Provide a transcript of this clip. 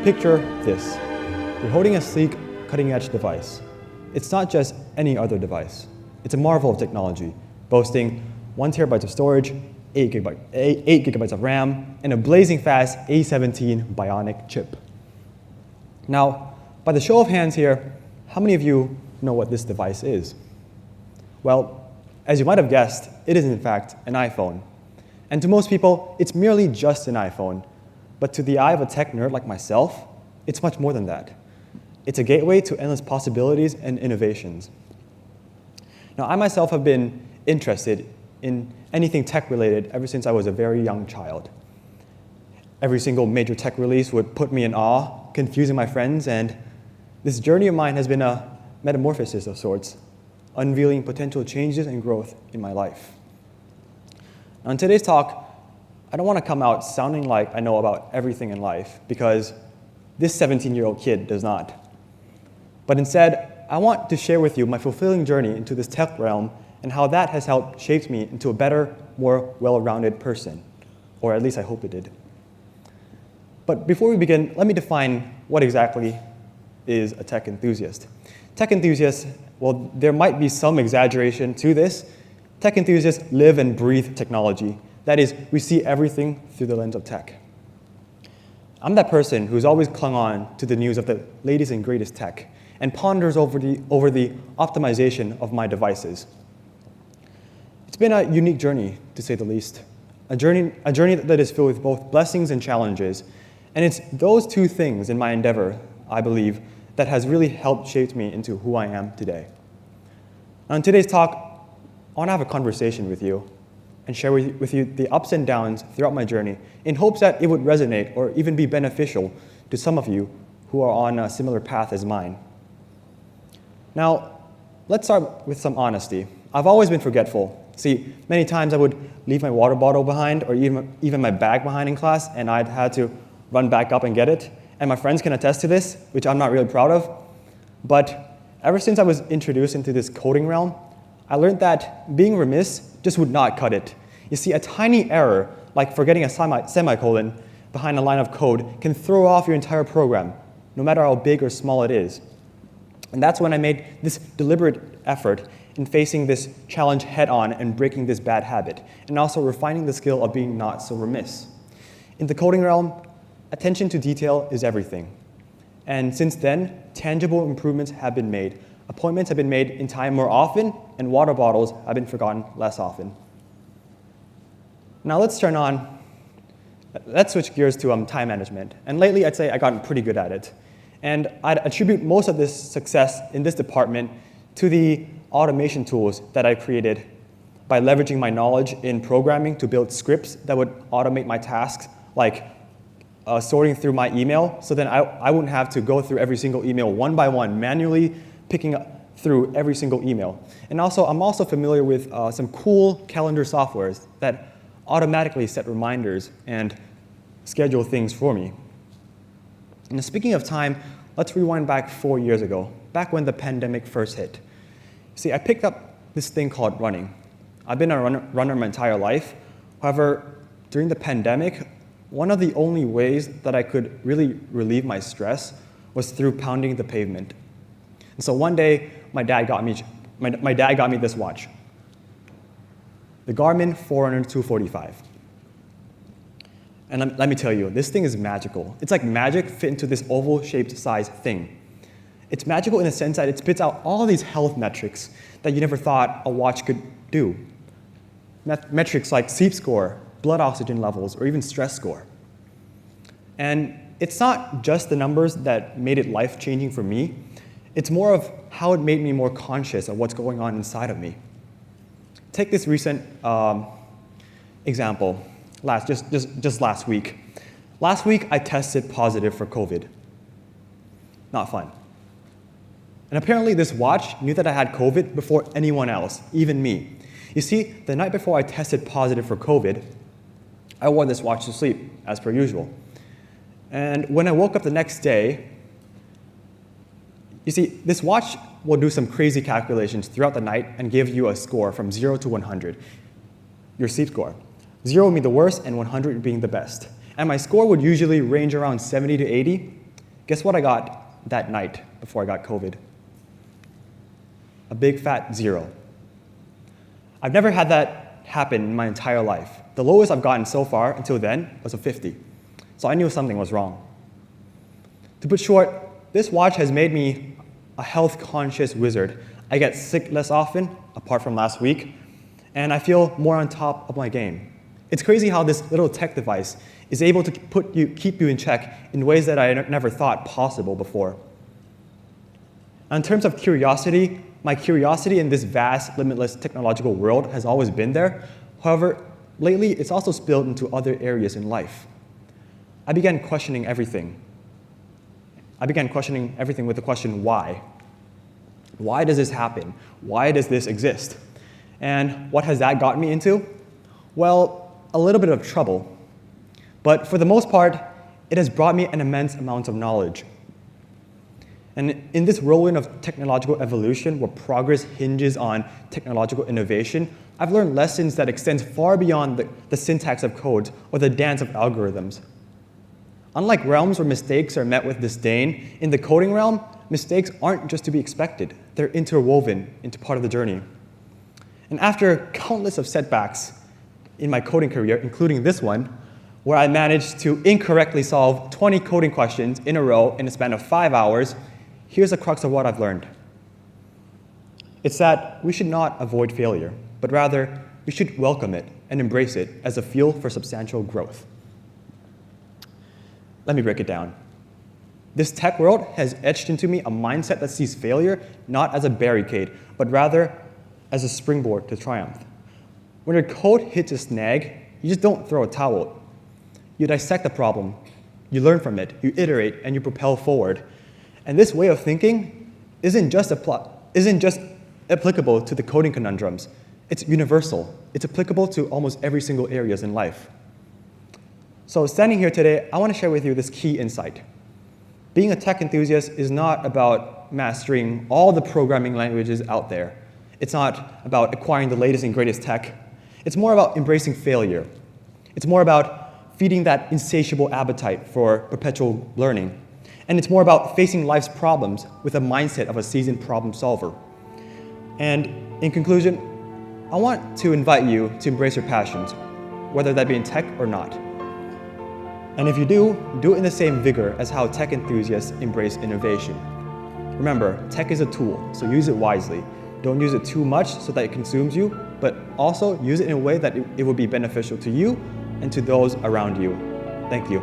Picture this. You're holding a sleek, cutting-edge device. It's not just any other device. It's a marvel of technology, boasting 1 terabyte of storage, 8 gigabytes of RAM, and a blazing fast A17 Bionic chip. Now, by the show of hands here, how many of you know what this device is? Well, as you might have guessed, it is in fact an iPhone. And to most people, it's merely just an iPhone. But to the eye of a tech nerd like myself, it's much more than that. It's a gateway to endless possibilities and innovations. Now, I myself have been interested in anything tech-related ever since I was a very young child. Every single major tech release would put me in awe, confusing my friends, and this journey of mine has been a metamorphosis of sorts, unveiling potential changes and growth in my life. Now, in today's talk, I don't want to come out sounding like I know about everything in life, because this 17-year-old kid does not. But instead, I want to share with you my fulfilling journey into this tech realm and how that has helped shape me into a better, more well-rounded person, or at least I hope it did. But before we begin, let me define what exactly is a tech enthusiast. Tech enthusiasts, well, there might be some exaggeration to this. Tech enthusiasts live and breathe technology. That is, we see everything through the lens of tech. I'm that person who's always clung on to the news of the latest and greatest tech and ponders over the optimization of my devices. It's been a unique journey, to say the least, a journey that is filled with both blessings and challenges. And it's those two things in my endeavor, I believe, that has really helped shape me into who I am today. Now, in today's talk, I want to have a conversation with you and share with you the ups and downs throughout my journey in hopes that it would resonate or even be beneficial to some of you who are on a similar path as mine. Now, let's start with some honesty. I've always been forgetful. See, many times I would leave my water bottle behind or even my bag behind in class, and I'd had to run back up and get it. And my friends can attest to this, which I'm not really proud of. But ever since I was introduced into this coding realm, I learned that being remiss just would not cut it. You see, a tiny error, like forgetting a semicolon behind a line of code, can throw off your entire program, no matter how big or small it is. And that's when I made this deliberate effort in facing this challenge head-on and breaking this bad habit, and also refining the skill of being not so remiss. In the coding realm, attention to detail is everything. And since then, tangible improvements have been made. Appointments have been made in time more often, and water bottles have been forgotten less often. Now let's switch gears to time management. And lately, I'd say I've gotten pretty good at it. And I'd attribute most of this success in this department to the automation tools that I created by leveraging my knowledge in programming to build scripts that would automate my tasks, like sorting through my email, so then I wouldn't have to go through every single email one by one, manually picking up through every single email. And also, I'm also familiar with some cool calendar softwares that automatically set reminders and schedule things for me. And speaking of time, let's rewind back 4 years ago, back when the pandemic first hit. See, I picked up this thing called running. I've been a runner my entire life. However, during the pandemic, one of the only ways that I could really relieve my stress was through pounding the pavement. And so one day, my dad got me this watch, the Garmin Forerunner 245. And let me tell you, this thing is magical. It's like magic fit into this oval-shaped size thing. It's magical in the sense that it spits out all these health metrics that you never thought a watch could do. Metrics like sleep score, blood oxygen levels, or even stress score. And it's not just the numbers that made it life-changing for me. It's more of how it made me more conscious of what's going on inside of me. Take this recent example, just last week. Last week, I tested positive for COVID. Not fun. And apparently this watch knew that I had COVID before anyone else, even me. You see, the night before I tested positive for COVID, I wore this watch to sleep, as per usual. And when I woke up the next day, you see, this watch will do some crazy calculations throughout the night and give you a score from 0 to 100, your sleep score. 0 being the worst and 100 being the best. And my score would usually range around 70 to 80, Guess what I got that night before I got COVID? A big fat 0. I've never had that happen in my entire life. The lowest I've gotten so far until then was a 50. So I knew something was wrong. To put short, this watch has made me a health-conscious wizard. I get sick less often, apart from last week, and I feel more on top of my game. It's crazy how this little tech device is able to keep you in check in ways that I never thought possible before. In terms of curiosity, my curiosity in this vast, limitless technological world has always been there. However, lately it's also spilled into other areas in life. I began questioning everything. with the question, why? Why does this happen? Why does this exist? And what has that gotten me into? Well, a little bit of trouble. But for the most part, it has brought me an immense amount of knowledge. And in this whirlwind of technological evolution, where progress hinges on technological innovation, I've learned lessons that extend far beyond the syntax of code or the dance of algorithms. Unlike realms where mistakes are met with disdain, in the coding realm, mistakes aren't just to be expected. They're interwoven into part of the journey. And after countless of setbacks in my coding career, including this one, where I managed to incorrectly solve 20 coding questions in a row in a span of 5 hours, here's the crux of what I've learned. It's that we should not avoid failure, but rather we should welcome it and embrace it as a fuel for substantial growth. Let me break it down. This tech world has etched into me a mindset that sees failure not as a barricade, but rather as a springboard to triumph. When your code hits a snag, you just don't throw a towel. You dissect the problem, you learn from it, you iterate, and you propel forward. And this way of thinking isn't just applicable to the coding conundrums. It's universal. It's applicable to almost every single areas in life. So standing here today, I want to share with you this key insight. Being a tech enthusiast is not about mastering all the programming languages out there. It's not about acquiring the latest and greatest tech. It's more about embracing failure. It's more about feeding that insatiable appetite for perpetual learning. And it's more about facing life's problems with a mindset of a seasoned problem solver. And in conclusion, I want to invite you to embrace your passions, whether that be in tech or not. And if you do it in the same vigor as how tech enthusiasts embrace innovation. Remember, tech is a tool, so use it wisely. Don't use it too much so that it consumes you, but also use it in a way that it will be beneficial to you and to those around you. Thank you.